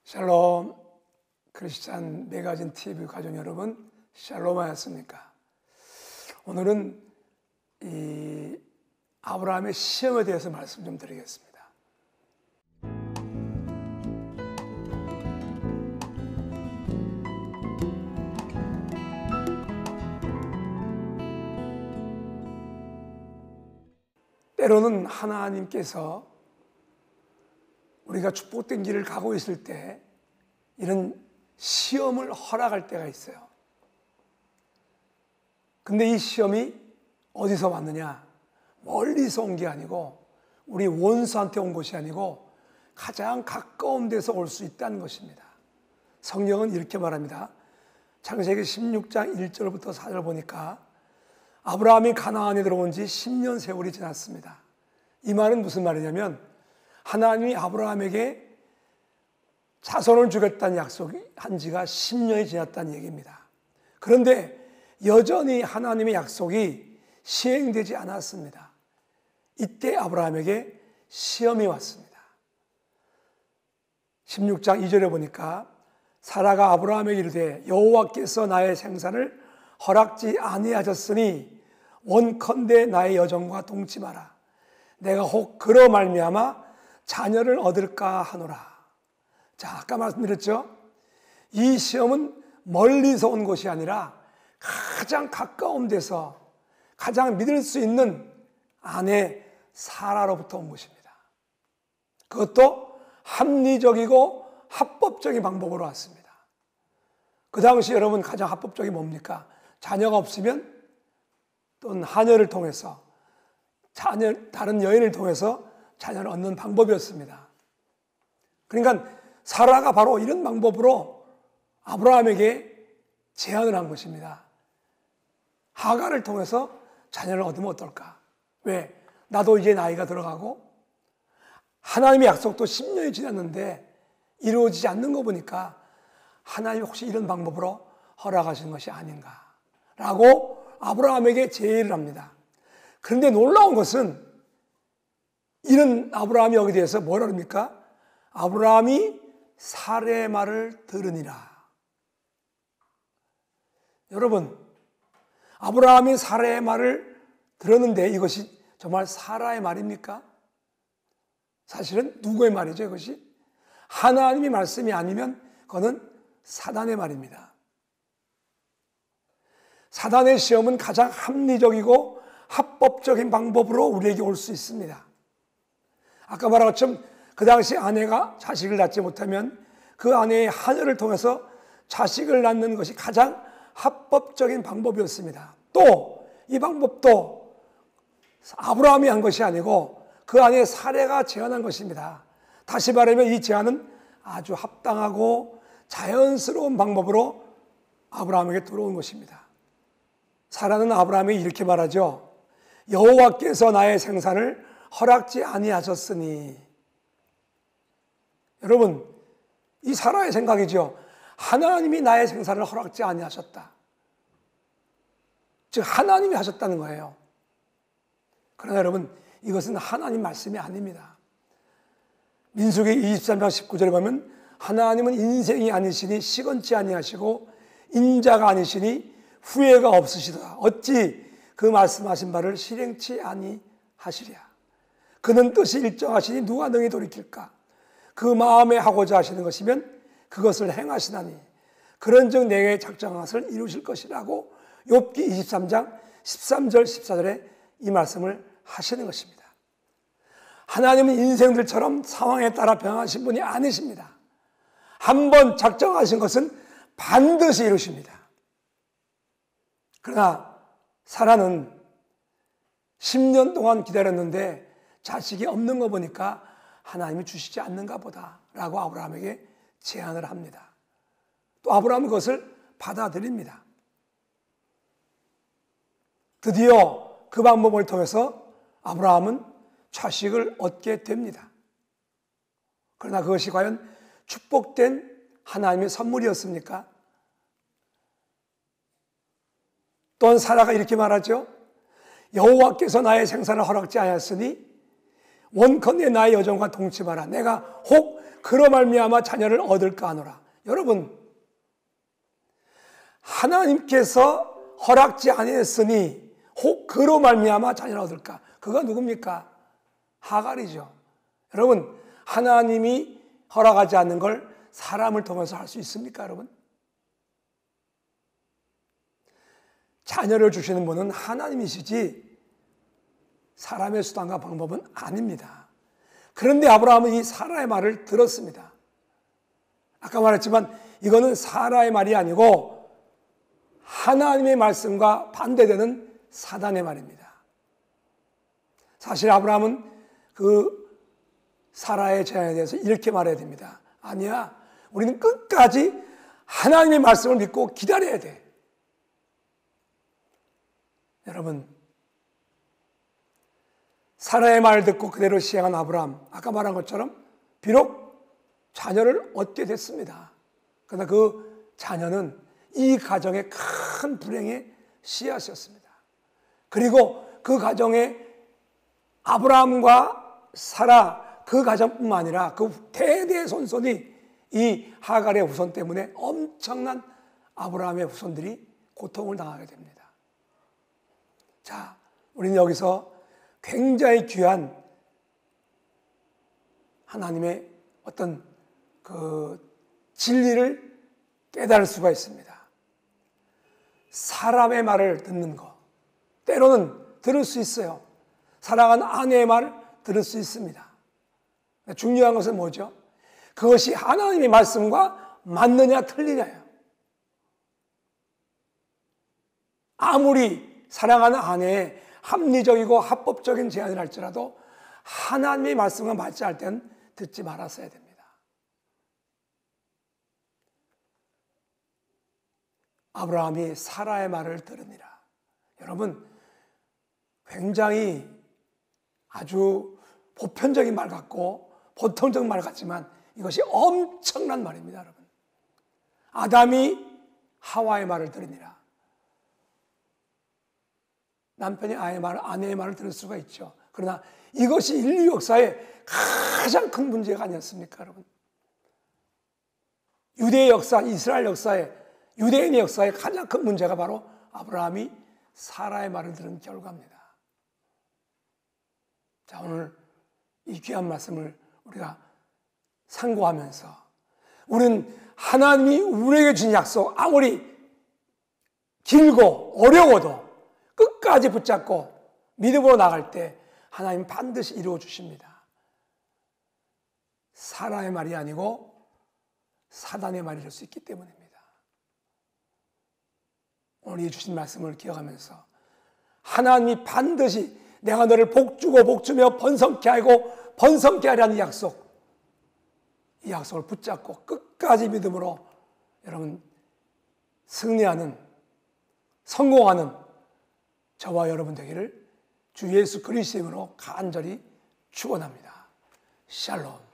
샬롬 크리스찬 매거진 TV 가족 여러분, 샬롬 하였습니까? 오늘은 이 아브라함의 시험에 대해서 말씀 좀 드리겠습니다. 때로는 하나님께서 우리가 축복된 길을 가고 있을 때 이런 시험을 허락할 때가 있어요. 근데 이 시험이 어디서 왔느냐? 멀리서 온 게 아니고 우리 원수한테 온 것이 아니고 가장 가까운 데서 올 수 있다는 것입니다. 성경은 이렇게 말합니다. 창세기 16장 1절부터 4절 보니까 아브라함이 가나안에 들어온 지 10년 세월이 지났습니다. 이 말은 무슨 말이냐면 하나님이 아브라함에게 자손을 주겠다는 약속한 지가 10년이 지났다는 얘기입니다. 그런데 여전히 하나님의 약속이 시행되지 않았습니다. 이때 아브라함에게 시험이 왔습니다. 16장 2절에 보니까 사라가 아브라함에게 이르되 여호와께서 나의 생사를 허락지 아니하셨으니 원컨대 나의 여정과 동치 마라. 내가 혹 그로 말미암아 자녀를 얻을까 하노라. 자, 아까 말씀드렸죠? 이 시험은 멀리서 온 것이 아니라 가장 가까운 데서 가장 믿을 수 있는 아내 사라로부터 온 것입니다. 그것도 합리적이고 합법적인 방법으로 왔습니다. 그 당시 여러분 가장 합법적이 뭡니까? 자녀가 없으면 또는 하녀를 통해서 다른 여인을 통해서 자녀를 얻는 방법이었습니다. 그러니까 사라가 바로 이런 방법으로 아브라함에게 제안을 한 것입니다. 하가를 통해서 자녀를 얻으면 어떨까? 왜? 나도 이제 나이가 들어가고 하나님의 약속도 10년이 지났는데 이루어지지 않는 거 보니까 하나님이 혹시 이런 방법으로 허락하신 것이 아닌가? 라고 아브라함에게 제의를 합니다. 그런데 놀라운 것은 이런 아브라함이 여기 대해서 뭐라 합니까? 아브라함이 사라의 말을 들으니라. 여러분, 아브라함이 사라의 말을 들었는데 이것이 정말 사라의 말입니까? 사실은 누구의 말이죠, 이것이? 하나님의 말씀이 아니면 그거는 사단의 말입니다. 사단의 시험은 가장 합리적이고 합법적인 방법으로 우리에게 올 수 있습니다. 아까 말한 것처럼 그 당시 아내가 자식을 낳지 못하면 그 아내의 하녀를 통해서 자식을 낳는 것이 가장 합법적인 방법이었습니다. 또 이 방법도 아브라함이 한 것이 아니고 그 아내 사라가 제안한 것입니다. 다시 말하면 이 제안은 아주 합당하고 자연스러운 방법으로 아브라함에게 들어온 것입니다. 사라는 아브라함에게 이렇게 말하죠. 여호와께서 나의 생산을 허락지 아니하셨으니. 여러분, 이 사라의 생각이죠. 하나님이 나의 생사를 허락지 아니하셨다. 즉 하나님이 하셨다는 거예요. 그러나 여러분, 이것은 하나님 말씀이 아닙니다. 민수기 23장 19절에 보면 하나님은 인생이 아니시니 시건치 아니하시고 인자가 아니시니 후회가 없으시다. 어찌 그 말씀하신 바를 실행치 아니하시랴. 그는 뜻이 일정하시니 누가 능히 돌이킬까? 그 마음에 하고자 하시는 것이면 그것을 행하시나니 그런즉 내게 작정한 것을 이루실 것이라고 욥기 23장 13절 14절에 이 말씀을 하시는 것입니다. 하나님은 인생들처럼 상황에 따라 변하신 분이 아니십니다. 한번 작정하신 것은 반드시 이루십니다. 그러나 사라는 10년 동안 기다렸는데 자식이 없는 거 보니까 하나님이 주시지 않는가 보다라고 아브라함에게 제안을 합니다. 또 아브라함은 그것을 받아들입니다. 드디어 그 방법을 통해서 아브라함은 자식을 얻게 됩니다. 그러나 그것이 과연 축복된 하나님의 선물이었습니까? 또한 사라가 이렇게 말하죠. 여호와께서 나의 생산을 허락지 않았으니 원컨대 나의 여정과 동침하라. 내가 혹 그로 말미암아 자녀를 얻을까 하노라. 여러분, 하나님께서 허락지 아니했으니 혹 그로 말미암아 자녀를 얻을까? 그가 누굽니까? 하갈이죠. 여러분, 하나님이 허락하지 않는 걸 사람을 통해서 할 수 있습니까, 여러분? 자녀를 주시는 분은 하나님이시지 사람의 수단과 방법은 아닙니다. 그런데 아브라함은 이 사라의 말을 들었습니다. 아까 말했지만 이거는 사라의 말이 아니고 하나님의 말씀과 반대되는 사단의 말입니다. 사실 아브라함은 그 사라의 제안에 대해서 이렇게 말해야 됩니다. 아니야, 우리는 끝까지 하나님의 말씀을 믿고 기다려야 돼. 여러분, 사라의 말을 듣고 그대로 시행한 아브라함, 아까 말한 것처럼 비록 자녀를 얻게 됐습니다. 그러나 그 자녀는 이 가정의 큰 불행의 씨앗이었습니다. 그리고 그 가정에 아브라함과 사라 그 가정뿐만 아니라 그 대대손손이 이 하갈의 후손 때문에 엄청난 아브라함의 후손들이 고통을 당하게 됩니다. 자, 우리는 여기서 굉장히 귀한 하나님의 어떤 그 진리를 깨달을 수가 있습니다. 사람의 말을 듣는 것, 때로는 들을 수 있어요. 사랑하는 아내의 말을 들을 수 있습니다. 중요한 것은 뭐죠? 그것이 하나님의 말씀과 맞느냐 틀리냐예요. 아무리 사랑하는 아내의 합리적이고 합법적인 제안을 할지라도 하나님의 말씀과 맞지 않을 때는 듣지 말았어야 됩니다. 아브라함이 사라의 말을 들으니라. 여러분, 굉장히 아주 보편적인 말 같고 보통적인 말 같지만 이것이 엄청난 말입니다, 여러분. 아담이 하와의 말을 들으니라. 남편이 아내의 말을 들을 수가 있죠. 그러나 이것이 인류 역사의 가장 큰 문제가 아니었습니까, 여러분? 유대의 역사, 이스라엘 역사에, 유대인의 역사의 가장 큰 문제가 바로 아브라함이 사라의 말을 들은 결과입니다. 자, 오늘 이 귀한 말씀을 우리가 상고하면서 우리는 하나님이 우리에게 주신 약속, 아무리 길고 어려워도 끝까지 붙잡고 믿음으로 나갈 때 하나님 반드시 이루어 주십니다. 사라의 말이 아니고 사단의 말일 수 있기 때문입니다. 오늘 이 주신 말씀을 기억하면서 하나님이 반드시 내가 너를 복주고 복주며 번성케 하고 번성케 하라는 약속, 이 약속을 붙잡고 끝까지 믿음으로 여러분 승리하는, 성공하는 저와 여러분 되기를 주 예수 그리스도의 이름으로 간절히 축원합니다. 샬롬.